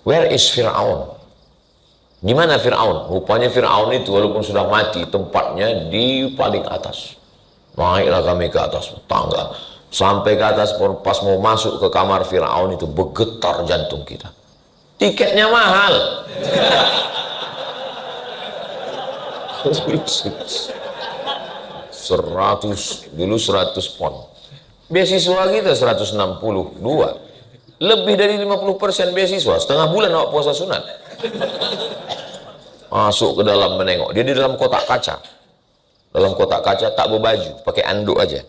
Where is Fir'aun? Di mana Fir'aun? Rupanya Fir'aun itu walaupun sudah mati, tempatnya di paling atas. Naiklah kami ke atas tangga. Sampai ke atas, pas mau masuk ke kamar Fir'aun itu bergetar jantung kita. Tiketnya mahal. 100, dulu 100 pon. Beasiswa kita 162. Lebih dari 50% beasiswa. Setengah bulan awak puasa sunat. Masuk ke dalam menengok. Dia di dalam kotak kaca. Dalam kotak kaca tak berbaju, pakai anduk aja.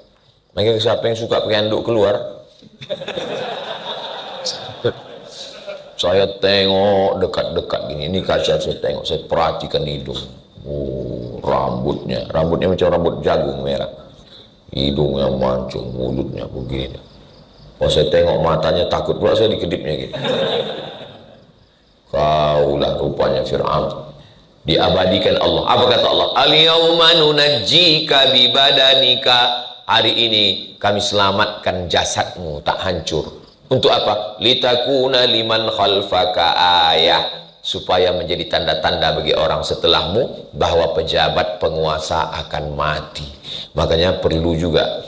Makanya siapa yang suka pakai anduk keluar? Saya tengok dekat-dekat gini. Ini kaca saya tengok, saya perhatikan hidung. Oh, rambutnya macam rambut jagung merah. Hidungnya mancung, mulutnya begini. Kalau saya tengok matanya takut pula saya dikedipnya gitu. Kaulah rupanya Fir'aun. Diabadikan Allah. Apa kata Allah? Al-yawma nunajjika bibadanika. Hari ini kami selamatkan jasadmu, tak hancur. Untuk apa? Litakuna liman khalfaka ayah. Supaya menjadi tanda-tanda bagi orang setelahmu bahwa pejabat penguasa akan mati. Makanya perlu juga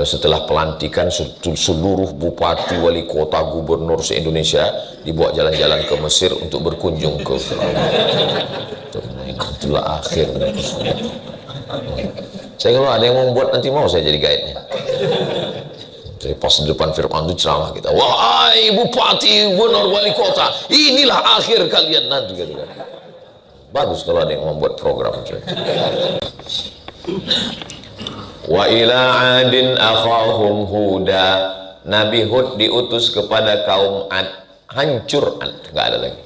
setelah pelantikan seluruh bupati, wali kota, gubernur se-Indonesia dibawa jalan-jalan ke Mesir untuk berkunjung ke itulah akhir. Saya kalau ada yang membuat nanti mau saya jadi guide-nya. Jadi pas di depan Fir'aun itu ceramah kita, wahai bupati, gubernur, wali kota, inilah akhir kalian nanti. Bagus kalau ada yang membuat program. Wa ila adin akhahum huda. Nabi Hud diutus kepada kaum Ad, hancur Ad, nggak ada lagi.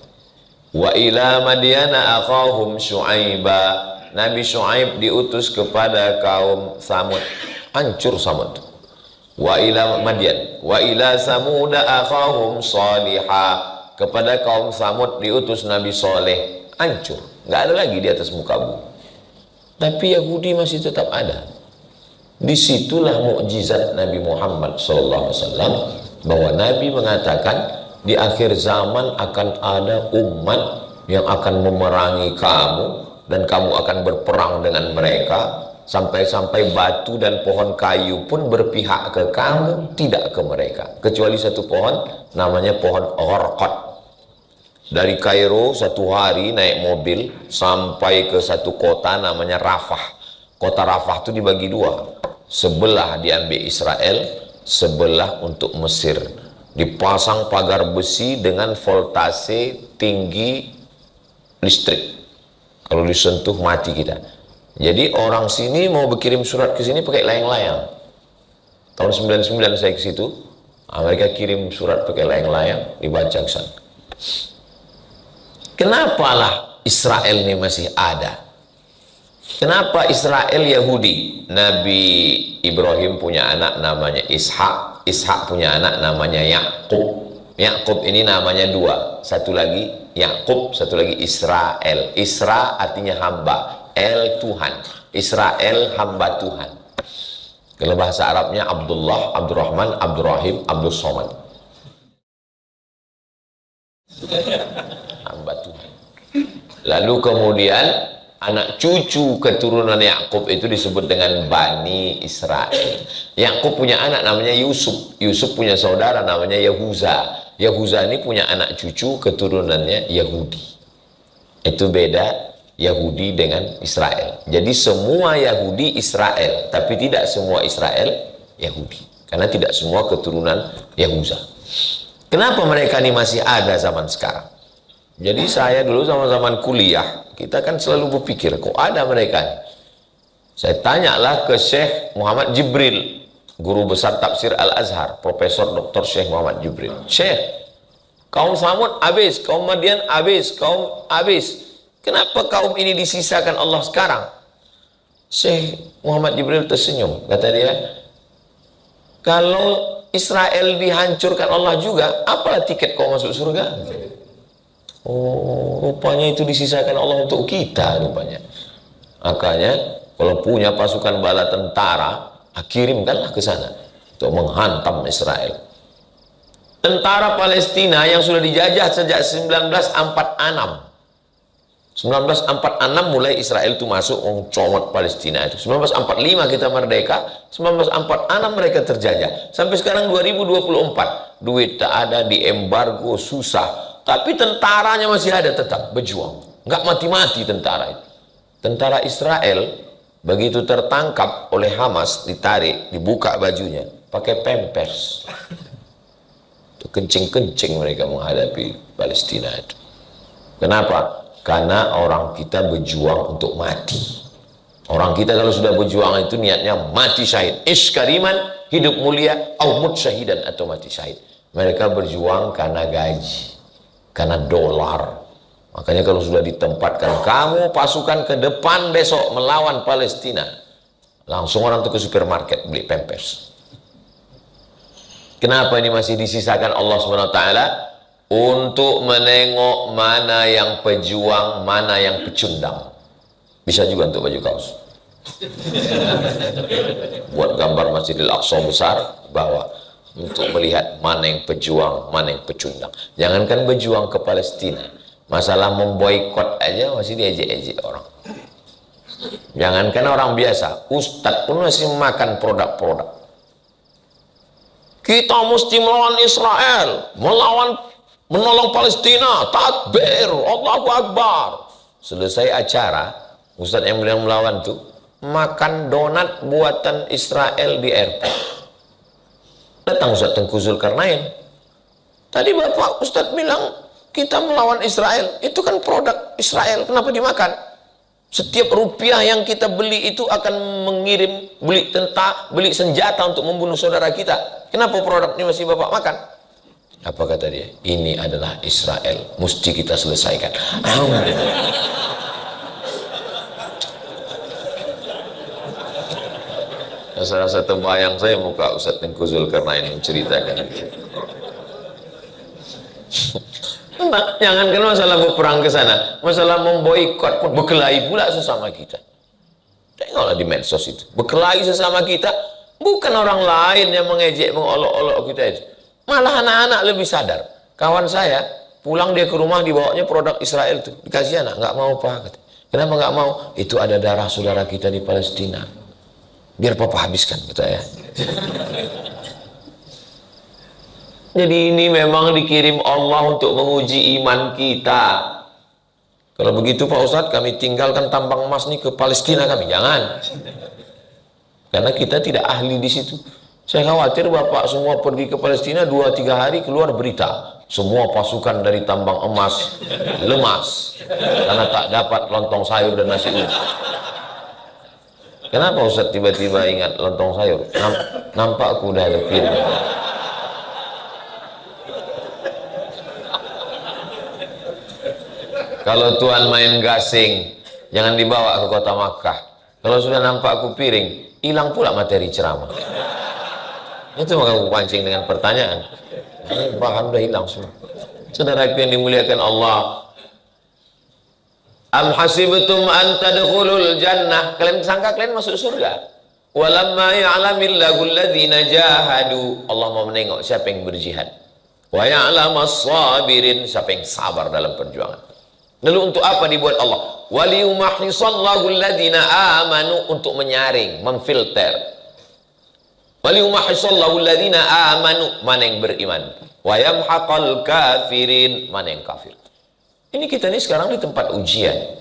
Wa ila madyana akhahum syu'aiba. Nabi Syu'aib diutus kepada kaum Samud, hancur Samud. Wa ila Madyan. Wa ila Samuda akhahum salihah. Kepada kaum Samud diutus Nabi Soleh, hancur, nggak ada lagi di atas muka bumi. Tapi Yahudi masih tetap ada. Disitulah mukjizat Nabi Muhammad SAW, bahwa Nabi mengatakan di akhir zaman akan ada umat yang akan memerangi kamu dan kamu akan berperang dengan mereka, sampai-sampai batu dan pohon kayu pun berpihak ke kamu, tidak ke mereka, kecuali satu pohon namanya pohon Gharqad. Dari Kairo satu hari naik mobil sampai ke satu kota namanya Rafah. Kota Rafah itu dibagi dua, sebelah diambil Israel, sebelah untuk Mesir. Dipasang pagar besi dengan voltase tinggi listrik. Kalau disentuh mati kita. Jadi orang sini mau berkirim surat ke sini pakai layang-layang. Tahun 99 saya ke situ, mereka kirim surat pakai layang-layang, dibaca ke sana. Kenapalah Israel ini masih ada? Kenapa Israel Yahudi? Nabi Ibrahim punya anak namanya Ishak. Ishak punya anak namanya Yakub. Yakub ini namanya dua. Satu lagi Yakub, satu lagi Israel. Isra artinya hamba, El Tuhan. Israel hamba Tuhan. Kalau bahasa Arabnya Abdullah, Abdurrahman, Abdurrahim, Abdul Somad. Hamba Tuhan. Lalu kemudian anak cucu keturunan Yakub itu disebut dengan Bani Israel. Yakub punya anak namanya Yusuf. Yusuf punya saudara namanya Yahuza. Yahuza ini punya anak cucu keturunannya Yahudi. Itu beda Yahudi dengan Israel. Jadi semua Yahudi Israel, tapi tidak semua Israel Yahudi. Karena tidak semua keturunan Yahuza. Kenapa mereka ini masih ada zaman sekarang? Jadi saya dulu zaman kuliah, kita kan selalu berpikir, kok ada mereka? Saya tanyalah ke Syekh Muhammad Jibril, guru besar tafsir Al-Azhar, Profesor Dr. Syekh Muhammad Jibril. Syekh, kaum Samud habis, kaum Madian habis, kaum habis. Kenapa kaum ini disisakan Allah sekarang? Syekh Muhammad Jibril tersenyum, kata dia, kalau Israel dihancurkan Allah juga, apalah tiket kau masuk surga? Oh, rupanya itu disisakan Allah untuk kita rupanya. Makanya kalau punya pasukan bala tentara, kirimkanlah ke sana untuk menghantam Israel. Tentara Palestina yang sudah dijajah sejak 1946. 1946 mulai Israel itu masuk comot Palestina itu. 1945 kita merdeka, 1946 mereka terjajah. Sampai sekarang 2024, duit tak ada, di embargo, susah. Tapi tentaranya masih ada, tetap berjuang. Nggak mati-mati tentara itu. Tentara Israel begitu tertangkap oleh Hamas, ditarik, dibuka bajunya, pakai pampers. Kencing-kencing mereka menghadapi Palestina itu. Kenapa? Karena orang kita berjuang untuk mati. Orang kita kalau sudah berjuang itu niatnya mati syahid. Iskariman, hidup mulia, aumut syahidan, atau mati syahid. Mereka berjuang karena gaji, karena dolar. Makanya kalau sudah ditempatkan, kamu pasukan ke depan besok melawan Palestina, langsung orang itu ke supermarket beli pampers. Kenapa ini masih disisakan Allah SWT? Untuk menengok mana yang pejuang, mana yang pecundang. Bisa juga untuk baju kaos. Buat gambar Masjidil Aqsa besar, bawa. Untuk melihat mana yang pejuang, mana yang pecundang. Jangankan berjuang ke Palestina, masalah memboikot aja masih diejek-ejek orang. Jangankan orang biasa, ustadz pun masih makan produk-produk. Kita mesti melawan Israel, menolong Palestina, takbir, Allahu Akbar. Selesai acara, ustadz yang melawan tuh makan donat buatan Israel di airport. Datang Ustadz Tengku Zulkarnain. Tadi Bapak Ustadz bilang kita melawan Israel, itu kan produk Israel, kenapa dimakan? Setiap rupiah yang kita beli itu akan mengirim, beli senjata untuk membunuh saudara kita. Kenapa produk ini masih Bapak makan? Apa kata dia? Ini adalah Israel, mesti kita selesaikan. Salah satu bayang saya muka Ustadz Tengku Zulkarnain menceritakan itu. Jangankan masalah berperang ke sana, masalah memboikot pun berkelahi pula sesama kita. Tengoklah di medsos itu, berkelahi sesama kita, bukan orang lain yang mengejek, mengolok-olok kita itu. Malah anak-anak lebih sadar. Kawan saya pulang dia ke rumah, dibawanya produk Israel itu, dikasih anak, nggak mau Pak. Kenapa nggak mau? Itu ada darah saudara kita di Palestina. Biar Papa habiskan, kata ya. Jadi ini memang dikirim Allah untuk menguji iman kita. Kalau begitu Pak Ustadz, kami tinggalkan tambang emas ini ke Palestina kami. Jangan. Karena kita tidak ahli di situ. Saya khawatir Bapak semua pergi ke Palestina 2-3 hari keluar berita. Semua pasukan dari tambang emas lemas. Karena tak dapat lontong sayur dan nasi uduk. Kenapa Ustadz tiba-tiba ingat lontong sayur? Nampak aku udah lepin. Kalau Tuhan main gasing, jangan dibawa ke kota Makkah. Kalau sudah nampak aku piring, hilang pula materi ceramah. Itu maka aku pancing dengan pertanyaan. Bahan udah hilang semua. Saudaraku yang dimuliakan Allah, am hasibtum an tadkhulul jannah, kalian sangka kalian masuk surga? Walamma ya'lamillahu alladhina jahadu, Allah mau menengok siapa yang berjihad. Wa ya'lamas sabirin, siapa yang sabar dalam perjuangan. Lalu untuk apa dibuat Allah? Waliyumahhisallahu alladhina amanu, untuk menyaring, memfilter. Waliyumahhisallahu alladhina amanu, mana yang beriman. Wa yamhaqal kafirin, mana yang kafir. Ini kita ini sekarang di tempat ujian.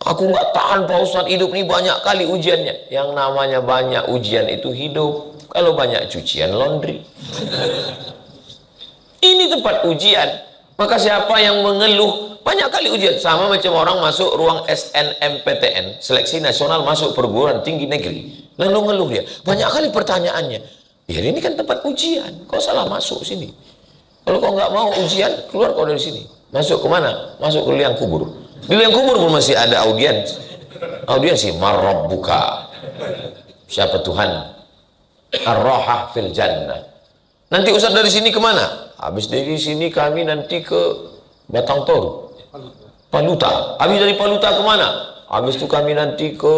Aku nggak tahan Pak Ustadz, hidup ini banyak kali ujiannya. Yang namanya banyak ujian itu hidup. Kalau banyak cucian, laundry. Ini tempat ujian. Maka siapa yang mengeluh, banyak kali ujian. Sama macam orang masuk ruang SNMPTN, seleksi nasional masuk perguruan tinggi negeri. Lalu ngeluh dia, banyak kali pertanyaannya. Ya ini kan tempat ujian, kau salah masuk sini. Kalau kau nggak mau ujian, keluar kau dari sini. Masuk kemana? Masuk ke liang kubur. Di liang kubur pun masih ada audiens. Audiensi, marrabbuka. Siapa Tuhan? Ar-rahah fil jannah. Nanti Ustaz dari sini kemana? Habis dari sini kami nanti ke Batang Toru, Paluta. Habis dari Paluta kemana? Habis itu kami nanti ke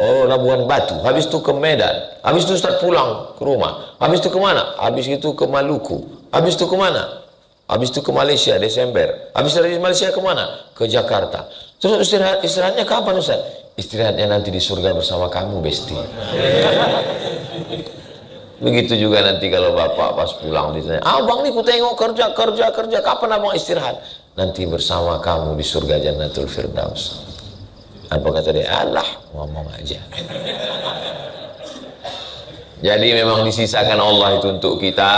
Labuan Batu, habis itu ke Medan, habis itu Ustaz pulang ke rumah, habis itu kemana? Habis itu ke Maluku, habis itu kemana? Habis itu ke Malaysia Desember, habis dari Malaysia kemana? Ke Jakarta. Terus istirahatnya kapan Ustaz? Istirahatnya nanti di surga bersama kamu, Besti. Begitu juga nanti kalau bapak pas pulang ditanya, abang nih ku tengok kerja, kapan abang istirahat? Nanti bersama kamu di surga Jannatul Firdaus. Apa kata dia? Allah, ngomong aja. Jadi memang disisakan Allah itu untuk kita.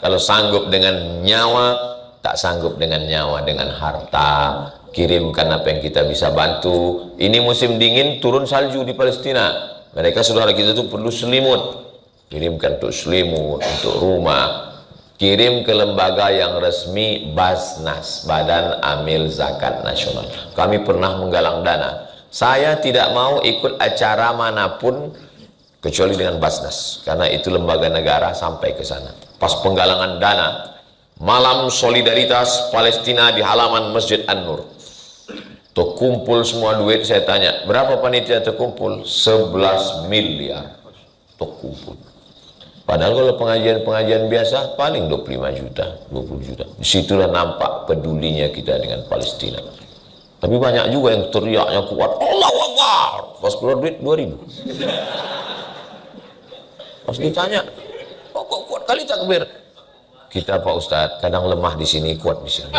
Kalau sanggup dengan nyawa, tak sanggup dengan nyawa, dengan harta, kirimkan apa yang kita bisa bantu. Ini musim dingin, turun salju di Palestina. Mereka saudara kita itu perlu selimut. Kirimkan untuk selimut, untuk rumah. Kirim ke lembaga yang resmi, Basnas, Badan Amil Zakat Nasional. Kami pernah menggalang dana. Saya tidak mau ikut acara manapun kecuali dengan Basnas, karena itu lembaga negara sampai ke sana. Pas penggalangan dana, malam solidaritas Palestina di halaman Masjid An-Nur. Terkumpul semua duit, saya tanya, berapa panitia terkumpul? 11 miliar terkumpul. Padahal kalau pengajian biasa paling 25 juta, 20 juta. Disitulah nampak pedulinya kita dengan Palestina. Tapi banyak juga yang teriaknya kuat, Allahu Akbar. Pas keluar duit 2.000. Pas ditanya, kok kuat kali takbir? Kita Pak Ustadz kadang lemah di sini, kuat di sini.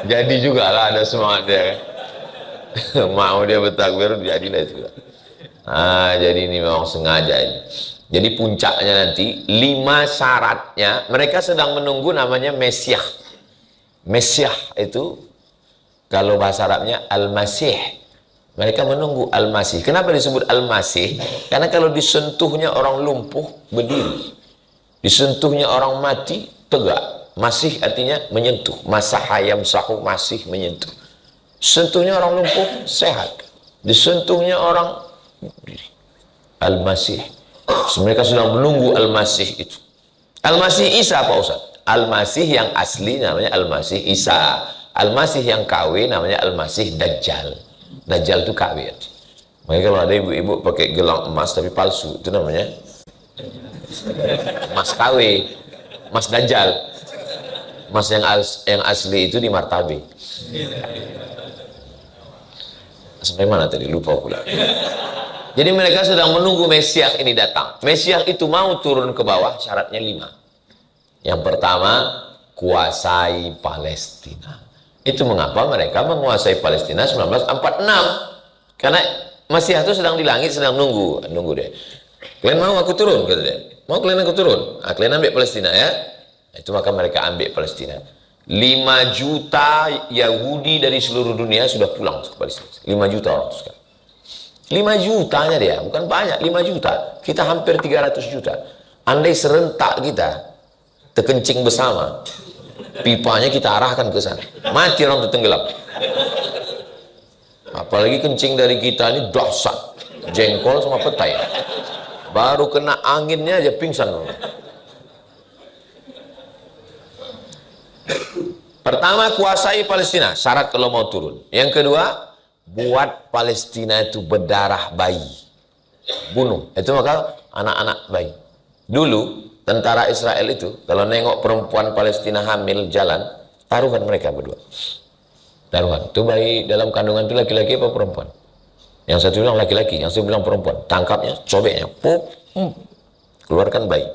Jadi juga lah ada semangat dia kan. Mau dia bertakbir, jadilah itu. Jadi ini memang sengaja ini. Jadi puncaknya nanti 5 syaratnya, mereka sedang menunggu namanya Mesiah. Mesiah itu kalau bahasa Arabnya Al-Masih. Mereka menunggu Al-Masih. Kenapa disebut Al-Masih? Karena kalau disentuhnya orang lumpuh berdiri, disentuhnya orang mati tegak. Masih artinya menyentuh. Masaha yamsahu, masih menyentuh. Sentuhnya orang lumpuh sehat. Disentuhnya orang Al-Masih. Mereka sedang menunggu Al-Masih itu. Al-Masih Isa Pak Ustaz. Al-Masih yang asli namanya Al-Masih Isa. Al-Masih yang KW namanya Al-Masih Dajjal. Dajjal itu KW. Makanya kalau ada ibu-ibu pakai gelang emas tapi palsu, itu namanya Mas KW, Mas Dajjal. Mas yang asli itu di Martabe. Sampai mana tadi? Lupa pula. Jadi mereka sedang menunggu Mesias ini datang. Mesias itu mau turun ke bawah, syaratnya 5. Yang pertama, kuasai Palestina. Itu mengapa mereka menguasai Palestina 1946. Karena Mesias itu sedang di langit, sedang nunggu deh. Kalian mau aku turun? Kata dia. Mau kalian aku turun? Kalian ambil Palestina ya. Itu maka mereka ambil Palestina. 5 juta Yahudi dari seluruh dunia sudah pulang ke Palestina. 5 juta orang sekarang. 5 jutanya dia, bukan banyak, 5 juta. Kita hampir 300 juta. Andai serentak kita terkencing bersama, pipanya kita arahkan ke sana. Mati orang tertenggelam. Apalagi kencing dari kita ini dahsyat. Jengkol sama petai. Baru kena anginnya aja pingsan. Pertama, kuasai Palestina, syarat kalau mau turun. Yang kedua, buat Palestina itu berdarah bayi, bunuh. Itu maka anak-anak bayi. Dulu tentara Israel itu kalau nengok perempuan Palestina hamil jalan, taruhan mereka berdua. Taruhan. Itu bayi dalam kandungan itu laki-laki apa perempuan? Yang satu bilang laki-laki, yang satu bilang perempuan. Tangkapnya, sobeknya, pop, keluarkan bayi.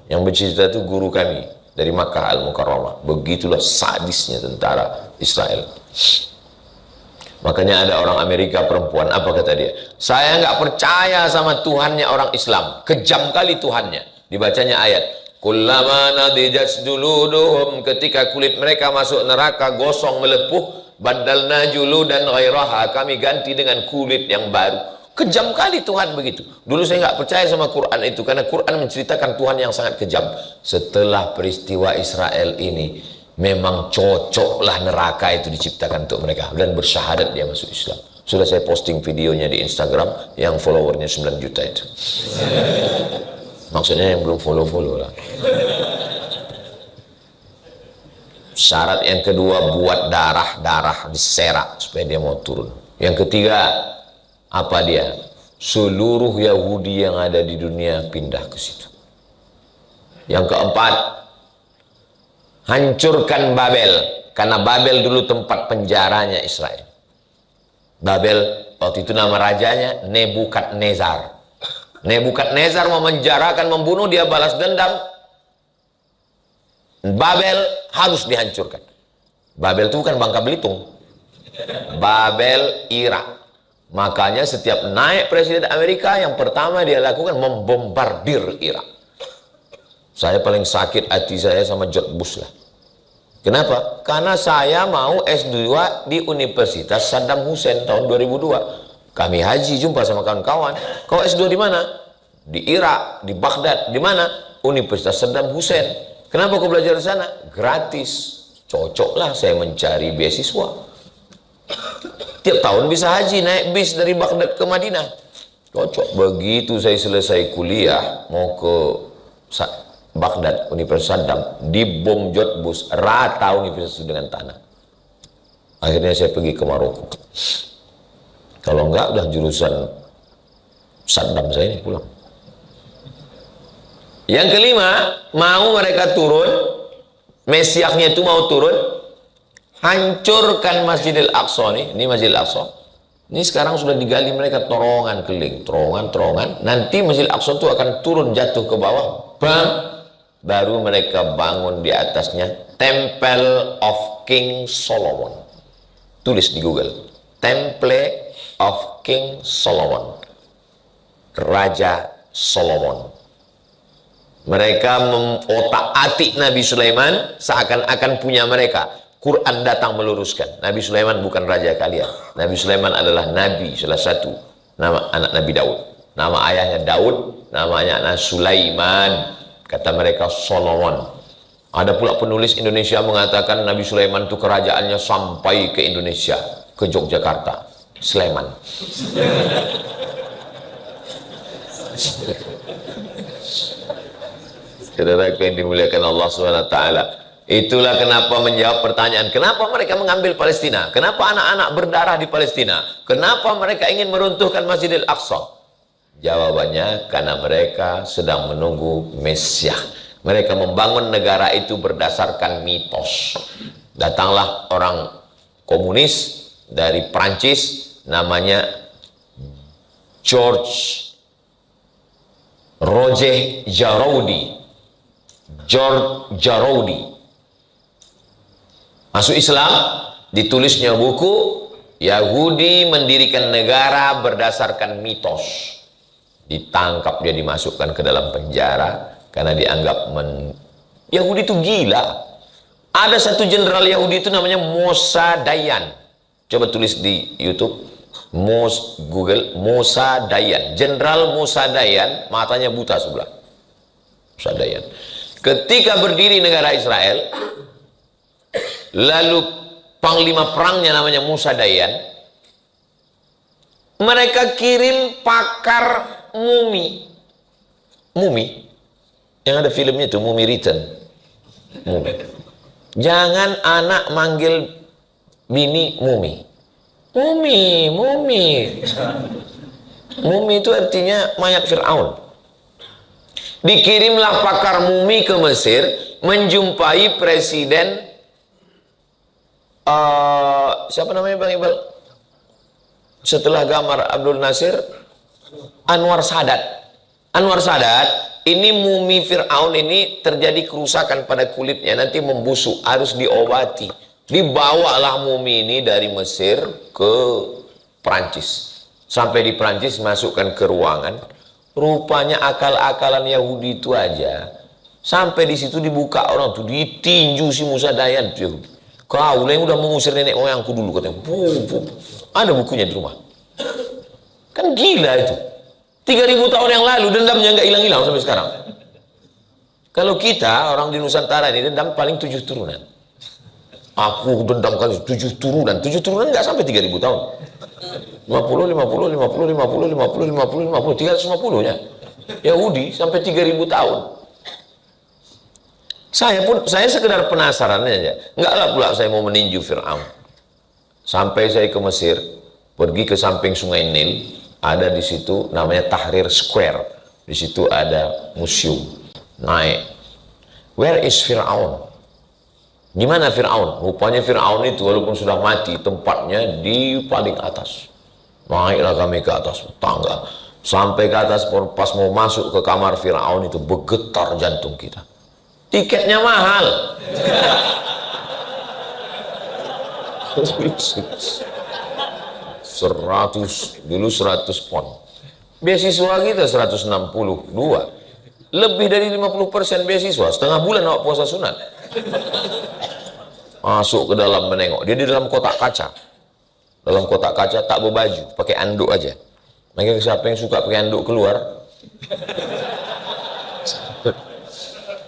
Yang bercerita itu guru kami dari Makkah Al-Mukarramah. Begitulah sadisnya tentara Israel. Makanya ada orang Amerika perempuan, apa kata dia? Saya nggak percaya sama Tuhannya orang Islam. Kejam kali Tuhannya. Dibacanya ayat. Kullama nadijat juluduhum, ketika kulit mereka masuk neraka gosong melepuh, badalna juludan ghairaha, kami ganti dengan kulit yang baru. Kejam kali Tuhan begitu. Dulu saya nggak percaya sama Quran itu karena Quran menceritakan Tuhan yang sangat kejam. Setelah peristiwa Israel ini, memang cocoklah neraka itu diciptakan untuk mereka, dan bersyahadat dia masuk Islam. Sudah saya posting videonya di Instagram yang followernya 9 juta itu. Maksudnya yang belum follow lah. Syarat yang kedua, buat darah diserak supaya dia mau turun. Yang ketiga, apa dia? Seluruh Yahudi yang ada di dunia pindah ke situ. Yang keempat, hancurkan Babel, karena Babel dulu tempat penjaranya Israel. Babel waktu itu nama rajanya Nebukadnezar. Nebukadnezar mau menjarakan, membunuh, dia balas dendam. Babel harus dihancurkan. Babel itu bukan Bangka Belitung, Babel Irak. Makanya setiap naik presiden Amerika, yang pertama dia lakukan membombardir Irak. Saya paling sakit hati saya sama George Bush lah. Kenapa? Karena saya mau S2 di Universitas Saddam Hussein tahun 2002. Kami haji jumpa sama kawan-kawan. Kau S2 di mana? Di Irak, di Baghdad. Di mana? Universitas Saddam Hussein. Kenapa kau belajar di sana? Gratis. Cocoklah saya mencari beasiswa. Tiap tahun bisa haji, naik bis dari Baghdad ke Madinah. Cocok. Begitu saya selesai kuliah, mau ke Baghdad, Universitas Saddam, dibom George Bush, rata universitas dengan tanah. Akhirnya saya pergi ke Maroko. Kalau enggak, udah jurusan Saddam saya ini pulang. Yang kelima, mau mereka turun, Mesiasnya itu mau turun, hancurkan Masjidil Aqsa nih. Ini Masjidil Aqsa. Ini sekarang sudah digali mereka terowongan keliling, terowongan. Nanti Masjidil Aqsa itu akan turun jatuh ke bawah, bam. Baru mereka bangun di atasnya Temple of King Solomon. Tulis di Google, Temple of King Solomon, Raja Solomon. Mereka mengotak-atik Nabi Sulaiman seakan-akan punya mereka. Quran datang meluruskan, Nabi Sulaiman bukan raja kalian. Nabi Sulaiman adalah nabi, salah satu nama anak Nabi Daud. Nama ayahnya Daud, namanya anak Sulaiman. Kata mereka Solomon. Ada pula penulis Indonesia mengatakan Nabi Sulaiman itu kerajaannya sampai ke Indonesia, ke Yogyakarta, Sleman. Saudara yang dimuliakan Allah SWT. Itulah kenapa menjawab pertanyaan, kenapa mereka mengambil Palestina? Kenapa anak-anak berdarah di Palestina? Kenapa mereka ingin meruntuhkan Masjidil Aqsa? Jawabannya, karena mereka sedang menunggu Mesias. Mereka membangun negara itu berdasarkan mitos. Datanglah orang komunis dari Prancis, namanya George Roger Jaroudi. Masuk Islam, ditulisnya buku Yahudi mendirikan negara berdasarkan mitos. Ditangkap, dia dimasukkan ke dalam penjara karena dianggap Yahudi itu gila. Ada satu jenderal Yahudi itu namanya Moshe Dayan. Coba tulis di YouTube, Google Moshe Dayan. Jenderal Moshe Dayan, matanya buta sebelah. Moshe Dayan. Ketika berdiri negara Israel, lalu panglima perangnya namanya Moshe Dayan, mereka kirim pakar mumi yang ada filmnya itu, Mummy Return. Jangan anak manggil bini mumi. Mumi itu artinya mayat Fir'aun. Dikirimlah pakar mumi ke Mesir menjumpai presiden siapa namanya Bang Iqbal? Setelah Gamal Abdul Nasir, Anwar Sadat. Anwar Sadat, ini mumi Fir'aun ini terjadi kerusakan pada kulitnya, nanti membusuk, harus diobati. Dibawalah mumi ini dari Mesir ke Prancis. Sampai di Prancis, masukkan ke ruangan. Rupanya akal-akalan Yahudi itu aja. Sampai di situ dibuka orang tuh, ditinju si Moshe Dayan tuh Yahudi. Kau yang udah mengusir nenek moyangku dulu, katanya. Ada bukunya di rumah. Kan gila itu. 3000 tahun yang lalu dendamnya nggak hilang-hilang sampai sekarang. Kalau kita orang di Nusantara ini dendam paling 7 turunan. Aku dendam kali 7 turunan. 7 turunan nggak sampai 3000 tahun. 50, 350 nya. Yahudi sampai 3000 tahun. Saya sekedar penasaran aja. Enggaklah pula saya mau meninju Fir'aun. Sampai saya ke Mesir, pergi ke samping Sungai Nil, ada di situ namanya Tahrir Square. Di situ ada museum. Naik. Where is Fir'aun? Di mana Fir'aun? Rupanya Fir'aun itu walaupun sudah mati, tempatnya di paling atas. Naiklah kami ke atas tangga. Sampai ke atas, pas mau masuk ke kamar Fir'aun itu bergetar jantung kita. Tiketnya mahal. 100 pon. Beasiswa kita 162. Lebih dari 50% beasiswa. Setengah bulan awak puasa sunat. Masuk ke dalam menengok. Dia di dalam kotak kaca. Dalam kotak kaca tak berbaju, pakai anduk aja. Makanya siapa yang suka pakai anduk keluar?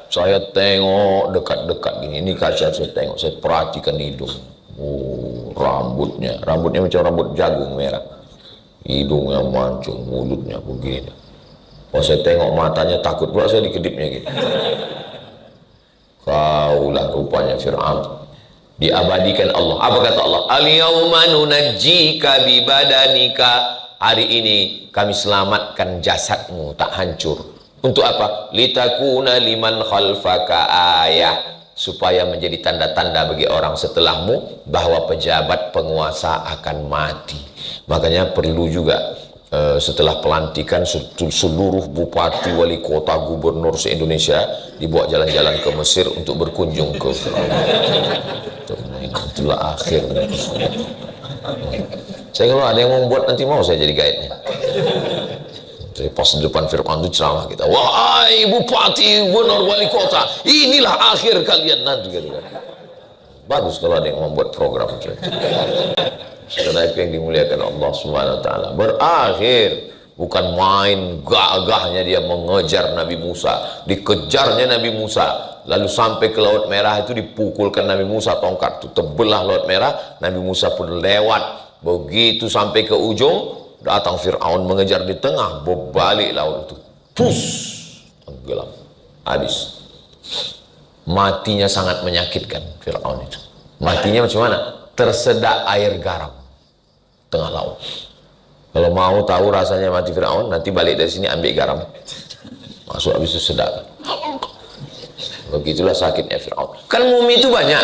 Saya tengok dekat-dekat gini. Ini kaca saya tengok, saya perhatikan hidung. Oh, rambutnya macam rambut jagung merah. Hidungnya mancung, mulutnya begini. Pas saya tengok matanya takut pula saya dikedipnya gitu. Kaulah rupanya Fir'aun. Diabadikan Allah. Apa kata Allah? Al-yawma nunajjika bibadanika. Hari ini kami selamatkan jasadmu, tak hancur. Untuk apa? Litakuna liman khalfaka ayah. Supaya menjadi tanda-tanda bagi orang setelahmu bahwa pejabat penguasa akan mati. Makanya perlu juga setelah pelantikan seluruh bupati, wali kota, gubernur se-Indonesia dibawa jalan-jalan ke Mesir untuk berkunjung ke Fir'aun. Itulah akhir. Saya kalau ada yang mau buat nanti mau saya jadi guide-nya. Jadi pas di depan Fir'aun itu ceramah kita, wahai bupati, gubernur, wali kota, inilah akhir kalian nanti gitu kan. Bagus kalau ada yang membuat program. Saudara yang dimuliakan Allah Subhanahu wa taala, berakhir. Bukan main gagahnya dia mengejar Nabi Musa, dikejarnya Nabi Musa, lalu sampai ke Laut Merah itu dipukulkan Nabi Musa, tongkat itu terbelah Laut Merah, Nabi Musa pun lewat. Begitu sampai ke ujung, datang Fir'aun mengejar di tengah, berbalik laut itu, pus, tenggelam, habis. Matinya sangat menyakitkan Fir'aun itu. Matinya macam mana? Tersedak air garam tengah laut. Kalau mau tahu rasanya mati Fir'aun, nanti balik dari sini ambil garam, masuk, habis itu sedak. Begitulah sakitnya Fir'aun. Kan mumi itu banyak,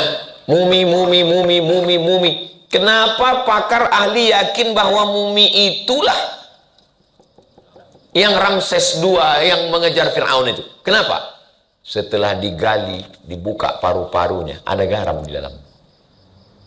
mumi. Kenapa pakar ahli yakin bahwa mumi itulah yang Ramses II yang mengejar Fir'aun itu? Kenapa? Setelah digali, dibuka paru-parunya, ada garam di dalam.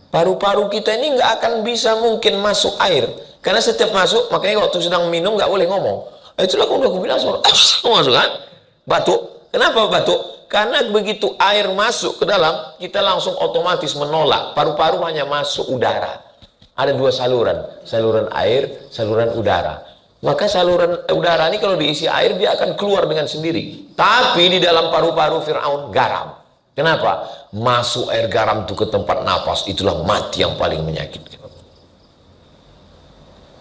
Paru-paru kita ini nggak akan bisa mungkin masuk air. Karena setiap masuk, makanya waktu sedang minum nggak boleh ngomong. Itulah aku bilang suara masuk kan? Batuk. Kenapa batuk? Karena begitu air masuk ke dalam, kita langsung otomatis menolak. Paru-paru hanya masuk udara. Ada dua saluran, saluran air, saluran udara. Maka saluran udara ini kalau diisi air dia akan keluar dengan sendiri. Tapi di dalam paru-paru Fir'aun garam. Kenapa? Masuk air garam itu ke tempat nafas, itulah mati yang paling menyakitkan.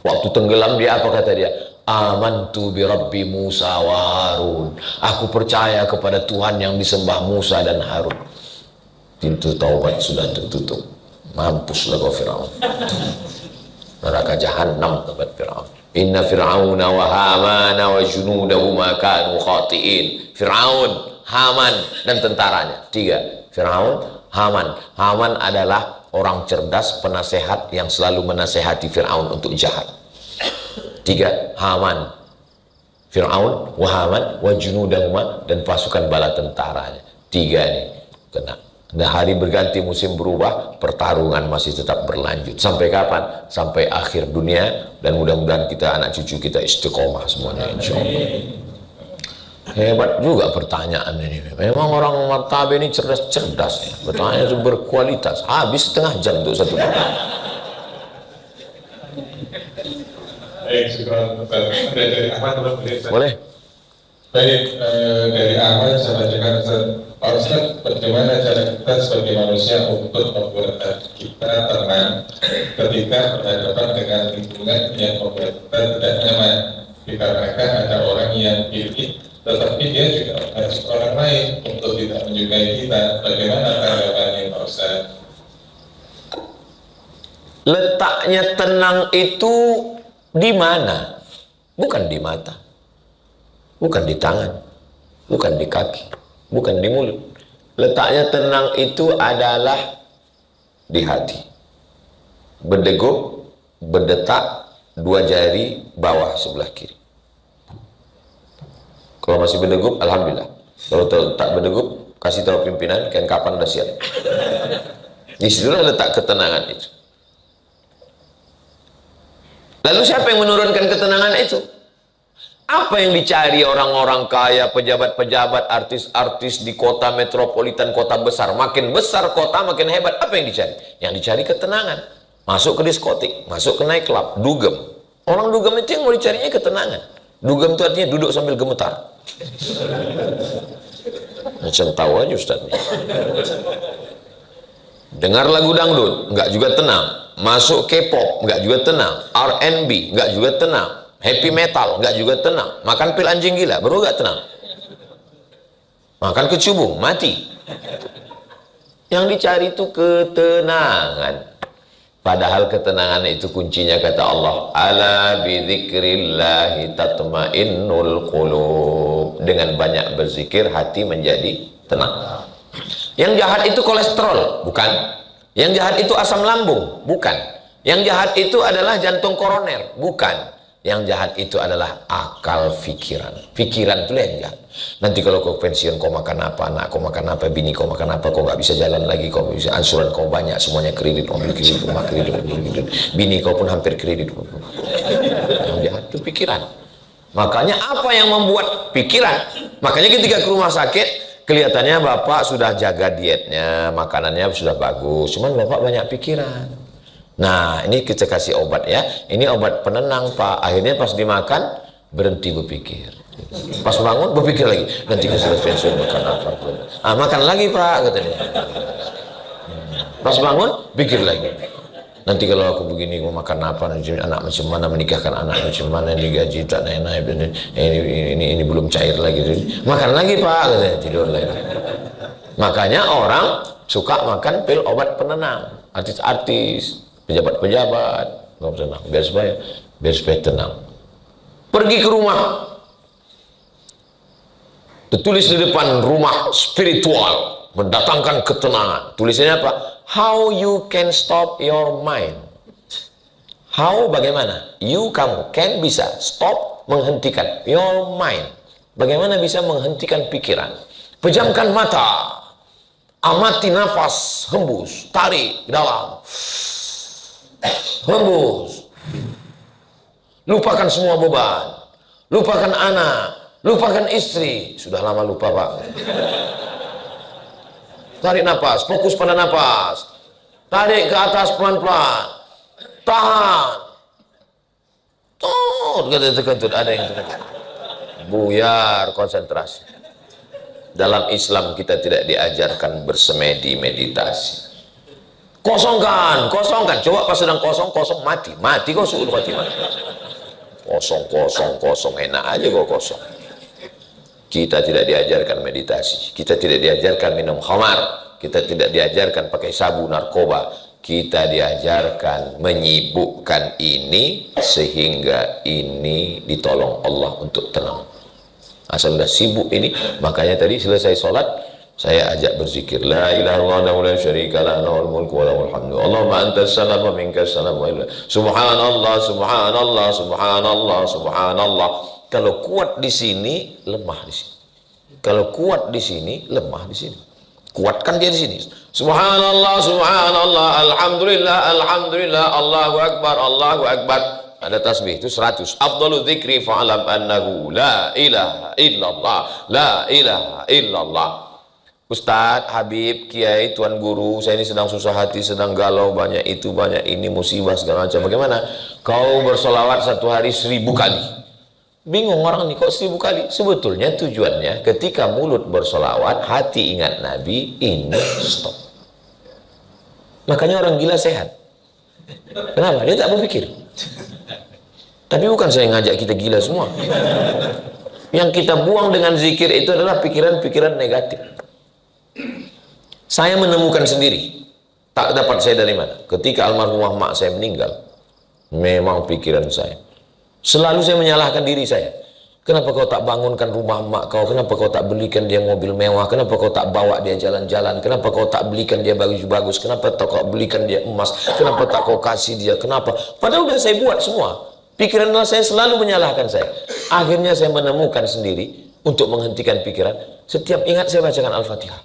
Waktu tenggelam dia apa kata dia? Amantu bi Rabbi Musa wa Harun. Aku percaya kepada Tuhan yang disembah Musa dan Harun. Pintu taubat sudah tertutup. Mampuslah kau Fir'aun. Neraka jahanam tempat Fir'aun. Inna Fir'auna wa Hamana wa junudahuma kanu khati'in. Fir'aun, Haman dan tentaranya. 3. Fir'aun, Haman. Haman adalah orang cerdas, penasehat yang selalu menasehati Fir'aun untuk jahat. 3. Haman, Fir'aun, wa Haman, wa junudahuma, dan pasukan bala tentaranya. 3 ini kena. Nah, hari berganti, musim berubah, pertarungan masih tetap berlanjut. Sampai kapan? Sampai akhir dunia. Dan mudah-mudahan kita, anak cucu kita istiqomah semuanya, insya Allah. Hebat juga pertanyaan ini. Memang orang martabe ini cerdas-cerdas ya. Pertanyaan itu berkualitas. Habis setengah jam untuk satu pertanyaan. Baik, dari Ahmad Boleh? Baik, dari Ahmad saya bacakan Pak Ustaz, bagaimana cara kita sebagai manusia untuk membuat hati kita tenang ketika berhadapan dengan lingkungan yang membuat kita tidak nyaman, dikarenakan ada orang yang iri tetapi dia juga mengajak orang lain untuk tidak menyukai kita. Bagaimana tanggapannya Pak Ustaz? Letaknya tenang itu di mana? Bukan di mata, bukan di tangan, bukan di kaki, bukan di mulut. Letaknya tenang itu adalah di hati. Berdegup, berdetak, dua jari bawah sebelah kiri. Kalau masih berdegup, alhamdulillah. Kalau tak berdegup, kasih tahu pimpinan, kapan udah siap. Di situlah letak ketenangan itu. Lalu siapa yang menurunkan ketenangan itu? Apa yang dicari orang-orang kaya, pejabat-pejabat, artis-artis di kota metropolitan, kota besar? Makin besar kota, makin hebat. Apa yang dicari? Yang dicari ketenangan. Masuk ke diskotik, masuk ke nightclub, dugem. Orang dugem itu yang mau dicarinya ketenangan. Dugem itu artinya duduk sambil gemetar. Macam tahu aja Ustaz. Dengar lagu dangdut, enggak juga tenang. Masuk K-pop, enggak juga tenang. R&B, enggak juga tenang. Happy metal, enggak juga tenang. Makan pil anjing gila, baru enggak tenang. Makan kecubung, mati. Yang dicari itu ketenangan. Padahal ketenangan itu kuncinya kata Allah, ala bidzikrillahi tatmainnul qulub. Dengan banyak berzikir hati menjadi tenang. Yang jahat itu kolesterol, bukan. Yang jahat itu asam lambung, bukan. Yang jahat itu adalah jantung koroner, bukan. Yang jahat itu adalah akal pikiran. Pikiran itu yang jahat. Nanti kalau kau pensiun kau makan apa, anak kau makan apa, bini kau makan apa, kau nggak bisa jalan lagi, kau bisa ansuran kau banyak, semuanya kredit, mobil kredit, rumah kredit, bini kau pun hampir kredit. Yang jahat itu pikiran. Makanya apa yang membuat pikiran? Makanya ketika ke rumah sakit, kelihatannya bapak sudah jaga dietnya, makanannya sudah bagus, cuman bapak banyak pikiran. Nah, ini kita kasih obat ya. Ini obat penenang, Pak. Akhirnya pas dimakan, berhenti berpikir. Pas bangun, berpikir lagi. Nanti kita sudah pensiun makan apa pun. Ah, makan lagi, Pak, katanya. Pas bangun, pikir lagi. Nanti kalau aku begini, mau makan apa? Anak macam mana, menikahkan anak macam mana, digaji tak naik-naik. Ini belum cair lagi. Makan lagi, Pak, katanya. Tidur lagi. Makanya orang suka makan pil obat penenang. Artis-artis, pejabat-pejabat, nggak tenang, biar supaya tenang. Pergi ke rumah, tertulis di depan rumah spiritual, mendatangkan ketenangan. Tulisannya apa? How you can stop your mind. How bagaimana? You kamu can bisa stop menghentikan your mind. Bagaimana bisa menghentikan pikiran? Pejamkan mata, amati nafas, hembus, tarik dalam. Hembus. Lupakan semua beban. Lupakan anak. Lupakan istri. Sudah lama lupa, Pak. Tarik nafas. Fokus pada nafas. Tarik ke atas pelan-pelan. Tahan. Kentut. Ada yang terkentut. Buyar konsentrasi. Dalam Islam kita tidak diajarkan bersemedi meditasi. Kosongkan. Coba pas sedang kosong mati kau suruh mati. Kosong, enak aja kau kosong. Kita tidak diajarkan meditasi, kita tidak diajarkan minum khamar, kita tidak diajarkan pakai sabu narkoba, kita diajarkan menyibukkan ini sehingga ini ditolong Allah untuk tenang. Asal sudah sibuk ini, makanya tadi selesai sholat, saya ajak berzikir la ilaha illallah la syarika lahu lahul mulku wa lahul hamdu Allahumma antas salam wa minkas salam wa subhanallah subhanallah subhanallah subhanallah. Kalau kuat di sini, lemah di sini. Kalau kuat di sini, lemah di sini. Kuatkan dia di sini. Subhanallah subhanallah alhamdulillah alhamdulillah Allahu akbar Allahu akbar. Ada tasbih itu 100. Afdalu dzikri fa'alam annahu la ilaha illallah la ilaha illallah. Ustadz, Habib, Kiai, Tuan Guru, saya ini sedang susah hati, sedang galau, banyak itu, banyak ini, musibah, segala macam. Bagaimana? Kau bersolawat satu hari 1000 kali. Bingung orang ini, kok 1000 kali? Sebetulnya tujuannya, ketika mulut bersolawat, hati ingat Nabi, ini stop. Makanya orang gila sehat. Kenapa? Dia tak berpikir. Tapi bukan saya ngajak kita gila semua. Yang kita buang dengan zikir itu adalah pikiran-pikiran negatif. Saya menemukan sendiri. Tak dapat saya dari mana. Ketika almarhumah mak saya meninggal, memang pikiran saya. Selalu saya menyalahkan diri saya. Kenapa kau tak bangunkan rumah mak kau? Kenapa kau tak belikan dia mobil mewah? Kenapa kau tak bawa dia jalan-jalan? Kenapa kau tak belikan dia bagus-bagus? Kenapa tak kau belikan dia emas? Kenapa tak kau kasih dia? Kenapa? Padahal udah saya buat semua. Pikiran saya selalu menyalahkan saya. Akhirnya saya menemukan sendiri untuk menghentikan pikiran. Setiap ingat saya bacakan Al-Fatihah.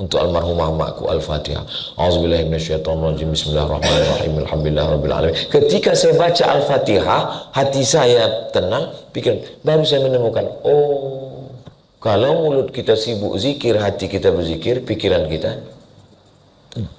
Untuk almarhumah makku Al-Fatihah. Auzubillahi minasyaitonirrajim. Bismillahirrahmanirrahim. Alhamdulillahirabbil alamin. Ketika saya baca Al-Fatihah, hati saya tenang, pikiran baru saya menemukan, oh, kalau mulut kita sibuk zikir, hati kita berzikir, pikiran kita tenang.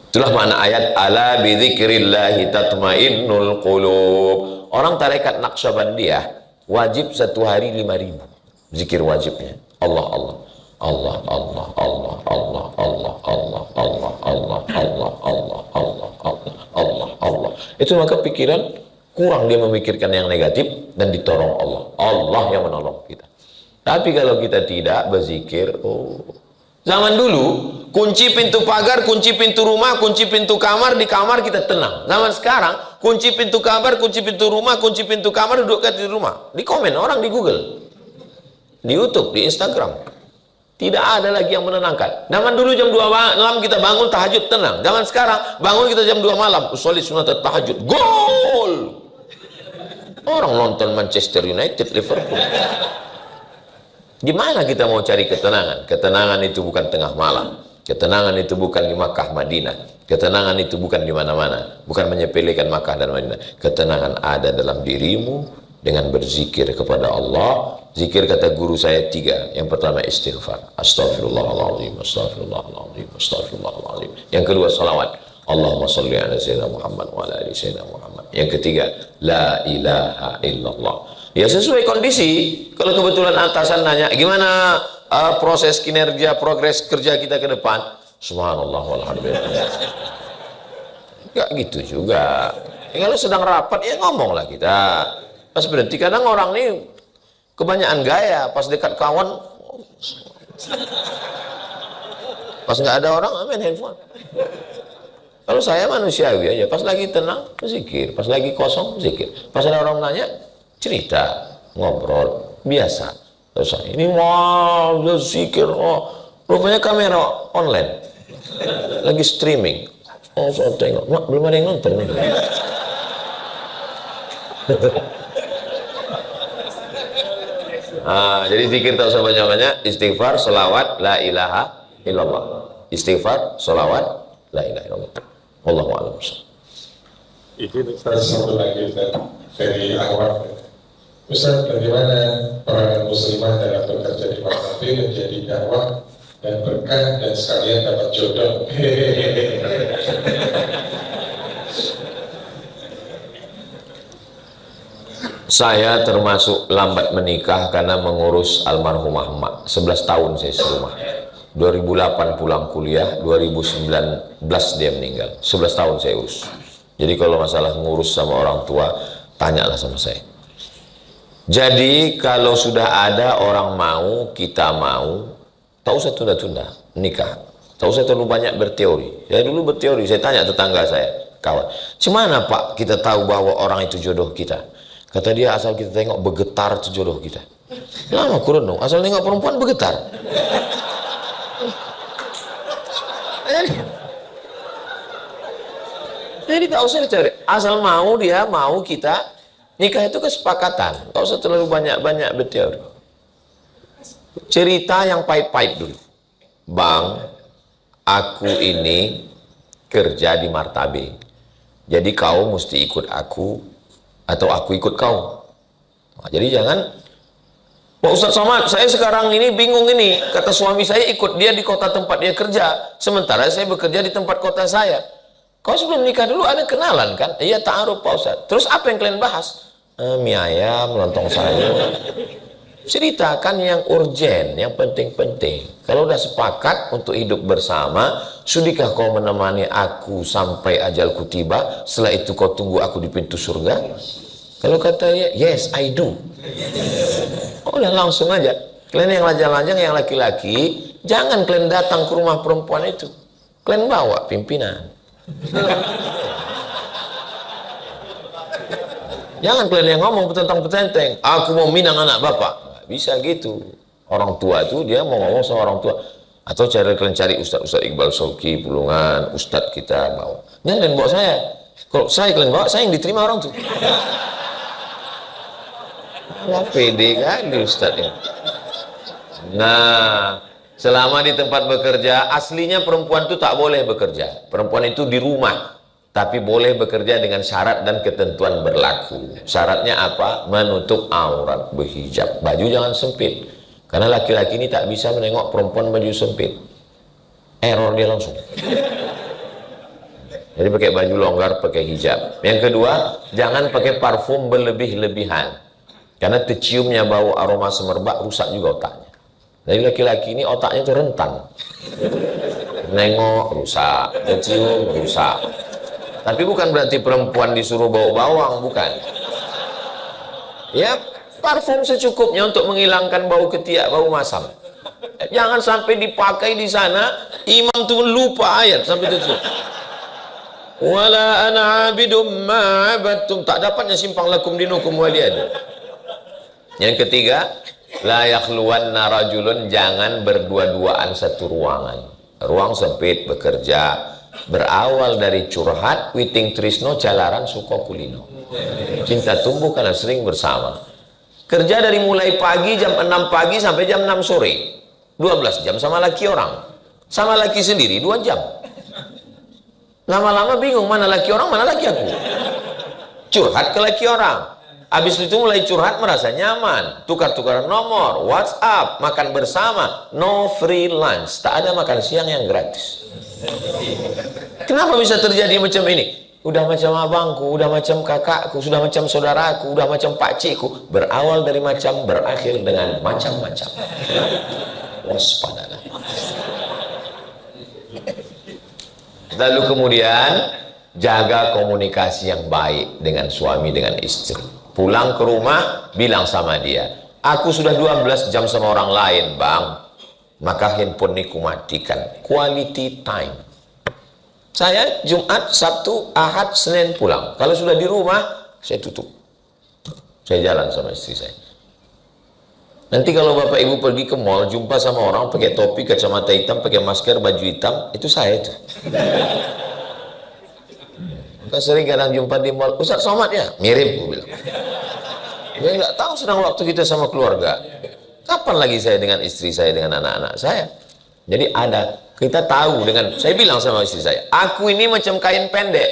Itulah makna ayat ala bidzikrillahi tatmainnul qulub. Orang tarekat Naqsyabandiyah wajib satu hari 5.000 zikir wajibnya. Allah Allah. Allah Allah Allah Allah Allah Allah Allah Allah Allah Allah Allah Allah Allah Allah. Itu maka pikiran kurang dia memikirkan yang negatif dan ditolong Allah. Allah yang menolong kita. Tapi kalau kita tidak berzikir, oh, zaman dulu kunci pintu pagar, kunci pintu rumah, kunci pintu kamar, di kamar kita tenang. Zaman sekarang kunci pintu kamar, kunci pintu rumah, kunci pintu kamar, duduk di rumah. Di komen orang di Google, di YouTube, di Instagram. Tidak ada lagi yang menenangkan. Zaman dulu jam 2 malam kita bangun tahajud tenang. Zaman sekarang bangun kita jam 2 malam usolli sunat tahajud. Gol! Orang nonton Manchester United, Liverpool. Gimana kita mau cari ketenangan? Ketenangan itu bukan tengah malam. Ketenangan itu bukan di Makkah Madinah. Ketenangan itu bukan di mana-mana. Bukan menyepelekan Makkah dan Madinah. Ketenangan ada dalam dirimu dengan berzikir kepada Allah. Zikir kata guru saya 3. Yang pertama istighfar. Astaghfirullahaladzim, astaghfirullahaladzim, astaghfirullahaladzim. Yang kedua salawat. Allahumma salli ala sayyidina Muhammad wa ala ali sayyidina Muhammad. Yang ketiga la ilaha illallah. Ya sesuai kondisi. Kalau kebetulan atasan nanya gimana proses kinerja, progres kerja kita ke depan, subhanallah walhamdulillah. Enggak gitu juga. Kalau sedang rapat ya ngomonglah kita. Pas berhenti, kadang orang ini kebanyakan gaya, pas dekat kawan, pas nggak ada orang, main handphone. Kalau saya manusiawi aja, pas lagi tenang, zikir, pas lagi kosong, zikir. Pas ada orang nanya, cerita, ngobrol, biasa. Terus ini mau zikir, oh, rupanya kamera online, lagi streaming. Oh, saya tengok, belum ada yang nonton nih. Jadi zikir tak usah banyak-banyak, istighfar, salawat, la ilaha illallah. Istighfar, salawat, la ilaha illallah. Wallahu a'lam. Itu Ustaz, satu lagi Ustaz, dari awal. Ustaz, bagaimana para muslimah dalam bekerja di Makkah menjadi dakwah dan berkah dan sekalian dapat jodoh? Saya termasuk lambat menikah karena mengurus almarhumah emak. 11 tahun saya serumah. 2008 pulang kuliah, 2019 dia meninggal. 11 tahun saya urus. Jadi kalau masalah ngurus sama orang tua, tanyalah sama saya. Jadi kalau sudah ada orang mau, kita mau, tak usah tunda-tunda nikah. Tak usah terlalu banyak berteori. Saya dulu berteori, saya tanya tetangga saya, kawan, "Gimana Pak kita tahu bahwa orang itu jodoh kita?" Kata dia, asal kita tengok bergetar itu jodoh kita. Lama kurun dong, asal tengok perempuan bergetar. Jadi tak usah dicari, asal mau dia, mau kita. Nikah itu kesepakatan, tak usah terlalu banyak-banyak berteori. Cerita yang pahit-pahit dulu. Bang, aku ini kerja di Martabe. Jadi kau mesti ikut aku atau aku ikut kau. Nah, jadi jangan, Pak Ustadz Somad, saya sekarang ini bingung ini. Kata suami saya ikut dia di kota tempat dia kerja, sementara saya bekerja di tempat kota saya. Kau sebelum nikah dulu ada kenalan kan? Iya, ta'aruf Pak Ustadz. Terus apa yang kalian bahas? Mie ayam, lontong sayur. Ceritakan yang urgen, yang penting-penting. Kalau udah sepakat untuk hidup bersama, sudikah kau menemani aku sampai ajalku tiba? Setelah itu kau tunggu aku di pintu surga? Kalau kata dia, yes, I do. Udah langsung aja. Kalian yang lajang-lajang, yang laki-laki, jangan kalian datang ke rumah perempuan itu. Kalian bawa pimpinan. Jangan kalian yang ngomong petentang-petenteng, aku mau minang anak bapak. Nggak bisa gitu. Orang tua itu dia mau ngomong sama orang tua. Atau kalian cari Ustaz Iqbal Sauki, Pulungan, Ustadz kita bawa. Jangan kalian bawa saya. Kalau saya kalian bawa, saya yang diterima orang tuh. Wah, pede kali Ustadz ini. Nah, selama di tempat bekerja, aslinya perempuan itu tak boleh bekerja. Perempuan itu di rumah, tapi boleh bekerja dengan syarat dan ketentuan berlaku. Syaratnya apa? Menutup aurat, berhijab. Baju jangan sempit. Karena laki-laki ini tak bisa menengok perempuan baju sempit. Error dia langsung. Jadi pakai baju longgar, pakai hijab. Yang kedua, jangan pakai parfum berlebih-lebihan. Karena terciumnya bau aroma semerbak rusak juga otaknya. Jadi laki-laki ini otaknya itu rentan. Nengok rusak, tercium rusak. Tapi bukan berarti perempuan disuruh bau bawang, bukan. Ya, parfum secukupnya untuk menghilangkan bau ketiak, bau masam. Jangan sampai dipakai di sana, imam tuh lupa ayat sampai itu. Wala ana abidum ma abattum, tak dapatnya simpang lakum dinukum waliyadu. Yang ketiga, la yakhluwanna rajulun, jangan berdua-duaan satu ruangan. Ruang sempit bekerja, berawal dari curhat, witing trisno, jalaran suko kulino. Cinta tumbuh karena sering bersama. Kerja dari mulai pagi jam 6 pagi sampai jam 6 sore. 12 jam sama laki orang. Sama laki sendiri 2 jam. Lama-lama bingung mana laki orang, mana laki aku. Curhat ke laki orang. Habis itu mulai curhat merasa nyaman. Tukar-tukaran nomor, WhatsApp, makan bersama, no free lunch. Tak ada makan siang yang gratis. Kenapa bisa terjadi macam ini? Udah macam abangku, udah macam kakakku, sudah macam saudaraku, udah macam pakcikku. Berawal dari macam, berakhir dengan macam-macam. Waspadalah. Lalu kemudian jaga komunikasi yang baik dengan suami, dengan istri. Pulang ke rumah, bilang sama dia, aku sudah 12 jam sama orang lain, bang. Maka handphone ini kumatikan. Quality time. Saya Jumat, Sabtu, Ahad, Senin pulang. Kalau sudah di rumah, saya tutup. Saya jalan sama istri saya. Nanti kalau bapak ibu pergi ke mall, jumpa sama orang pakai topi, kacamata hitam, pakai masker, baju hitam, itu saya itu. Kan sering kadang jumpa di mall, Ustaz Somad ya? Mirip, gue bilang. Dia nggak tahu sedang waktu kita sama keluarga. Kapan lagi saya dengan istri saya, dengan anak-anak saya? Jadi kita tahu dengan, saya bilang sama istri saya, aku ini macam kain pendek.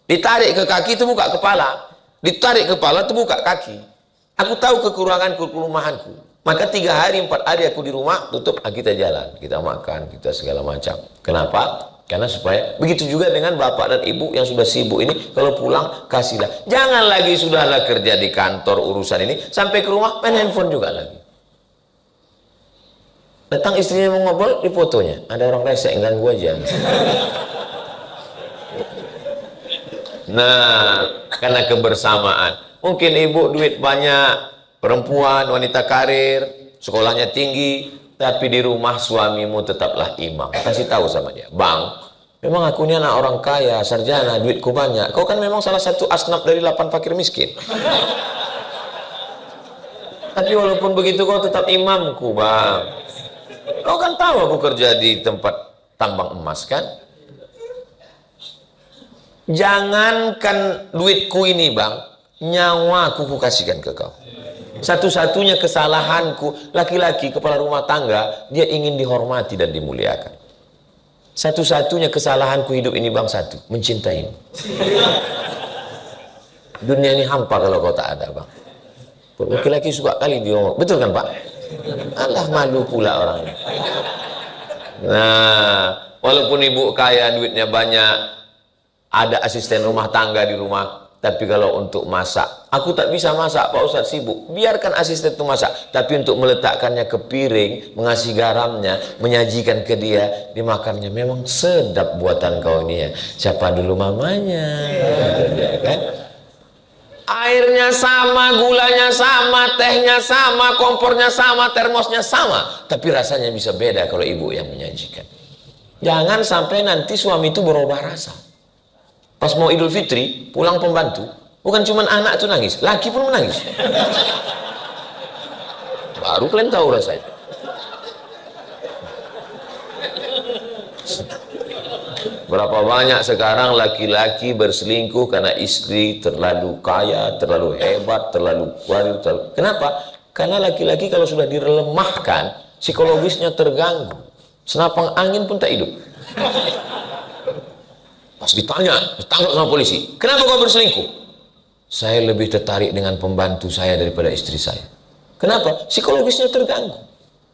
Ditarik ke kaki itu buka kepala. Ditarik kepala itu buka kaki. Aku tahu kekuranganku, kelemahanku. Maka 3 hari, 4 hari aku di rumah, tutup, kita jalan. Kita makan, kita segala macam. Kenapa? Karena supaya begitu juga dengan bapak dan ibu yang sudah sibuk ini, kalau pulang kasihlah. Jangan lagi sudahlah kerja di kantor urusan ini, sampai ke rumah main handphone juga lagi. Datang istrinya mau ngobrol, di fotonya ada orang resek ganggu aja. Nah, karena kebersamaan. Mungkin ibu duit banyak, perempuan, wanita karir, sekolahnya tinggi, tapi di rumah suamimu tetaplah imam. Kasih tahu sama dia, bang, memang aku ini anak orang kaya, sarjana, duitku banyak. Kau kan memang salah satu asnaf dari 8 fakir miskin. Tapi walaupun begitu kau tetap imamku, bang. Kau kan tahu aku kerja di tempat tambang emas kan? Jangankan duitku ini, bang, nyawaku ku kasihkan ke kau. Satu-satunya kesalahanku, laki-laki kepala rumah tangga, dia ingin dihormati dan dimuliakan. Satu-satunya kesalahanku hidup ini, bang, satu, mencintaimu. Dunia ini hampa kalau kau tak ada, bang. Laki-laki suka kali diomong, betul kan, Pak? Alah, malu pula orang ini. Nah, walaupun ibu kaya, duitnya banyak, ada asisten rumah tangga di rumah, tapi kalau untuk masak, aku tak bisa masak, Pak Ustadz sibuk. Biarkan asisten itu masak. Tapi untuk meletakkannya ke piring, mengasih garamnya, menyajikan ke dia, dimakannya. Memang sedap buatan kau ini ya. Siapa dulu mamanya? Ya, kan? Airnya sama, gulanya sama, tehnya sama, kompornya sama, termosnya sama, tapi rasanya bisa beda kalau ibu yang menyajikan. Jangan sampai nanti suami itu berubah rasa. Pas mau Idul Fitri, pulang pembantu, bukan cuma anak itu nangis, laki pun menangis. Baru kalian tahu rasanya. Berapa banyak sekarang laki-laki berselingkuh karena istri terlalu kaya, terlalu hebat, terlalu kuat. Kenapa? Karena laki-laki kalau sudah dilemahkan, psikologisnya terganggu. Senapang angin pun tak hidup. Pas ditanya, ditangkap sama polisi. Kenapa kau berselingkuh? Saya lebih tertarik dengan pembantu saya daripada istri saya. Kenapa? Psikologisnya terganggu.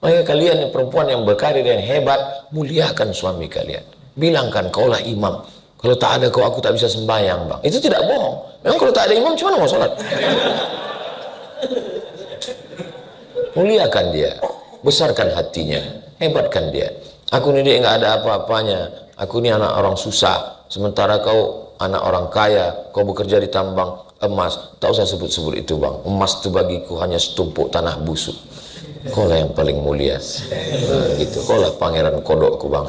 Makanya kalian yang perempuan yang berkarir yang hebat, muliakan suami kalian. Bilangkan, kaulah imam. Kalau tak ada kau, aku tak bisa sembahyang, bang. Itu tidak bohong. Memang kalau tak ada imam, cuma mau sholat. Muliakan dia, besarkan hatinya, hebatkan dia. Aku ini dia nggak ada apa-apanya. Aku ini anak orang susah. Sementara kau anak orang kaya, kau bekerja di tambang emas. Tak usah sebut-sebut itu, bang. Emas itu bagiku hanya setumpuk tanah busuk. Kau lah yang paling mulia. Nah, gitu. Kau lah pangeran kodokku, bang.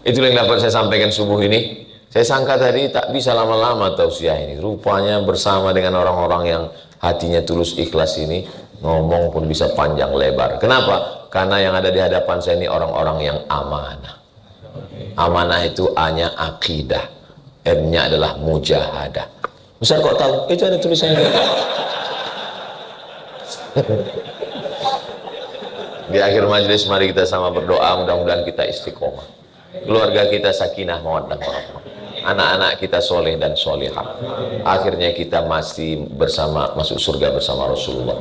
Itulah yang dapat saya sampaikan subuh ini. Saya sangka tadi tak bisa lama-lama tausiah ini. Rupanya bersama dengan orang-orang yang hatinya tulus ikhlas ini, ngomong pun bisa panjang lebar. Kenapa? Karena yang ada di hadapan saya ini orang-orang yang amanah. Amanah itu A-nya akidah, M-nya adalah mujahadah. Besar kok tahu? Itu ada tulisannya. Di akhir majelis mari kita sama berdoa, mudah-mudahan kita istiqomah. Keluarga kita sakinah mawaddah warahmah. Anak-anak kita soleh dan solehah. Akhirnya kita masih bersama, masuk surga bersama Rasulullah.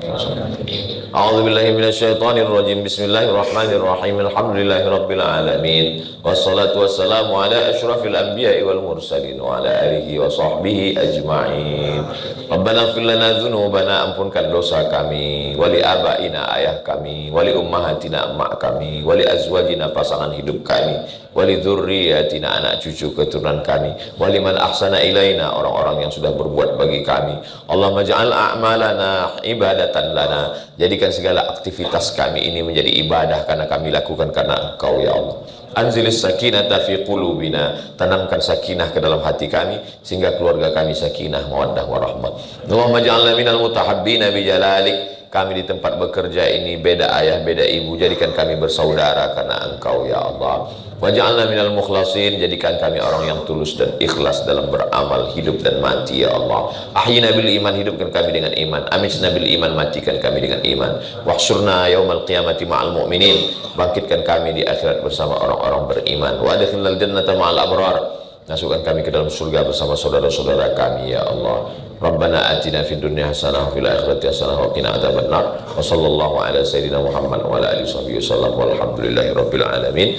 A'udzubillahi minasyaitonirrajim. Bismillahirrahmanirrahim. Alhamdulillahirabbil alamin. Wassalatu wassalamu ala asyrafil anbiya'i wal mursalin wa ala alihi wa sahbihi ajma'in. Rabbana ighfir lana dzunubana, ampunkan dosa kami, wali abaina ayah kami, wali ummahatina emak kami, wali azwajina pasangan hidup kami, wali dzurriyyatina anak cucu keturunan kami, wali man ahsana ilaina orang-orang yang sudah berbuat bagi kami. Allahumma ja'al a'malana ibadatan lana, jadikan segala aktivitas kami ini menjadi ibadah karena kami lakukan karena Engkau ya Allah. Anzilis sakinata fi qulubina, tanamkan sakinah ke dalam hati kami sehingga keluarga kami sakinah mawaddah warahmah. Allahumma ja'alna minal mutahabbina bijalalik, kami di tempat bekerja ini beda ayah beda ibu, jadikan kami bersaudara karena Engkau ya Allah. Waj'alna minal mukhlasin, jadikan kami orang yang tulus dan ikhlas dalam beramal hidup dan mati ya Allah. Ahyina bil iman, hidupkan kami dengan iman. Amisna bil iman, matikan kami dengan iman. Wahsyurna yaumal qiyamati ma'al mu'minin, bangkitkan kami di akhirat bersama orang-orang beriman. Wa adkhilnal jannata ma'al abrar, masukkan kami ke dalam surga bersama saudara-saudara kami ya Allah. Rabbana atina fid dunya hasanah wa fil akhirati hasanah wa qina adzabannar. Wa sallallahu ala sayyidina Muhammad wa ala alihi wasallam walhamdulillahi rabbil alamin.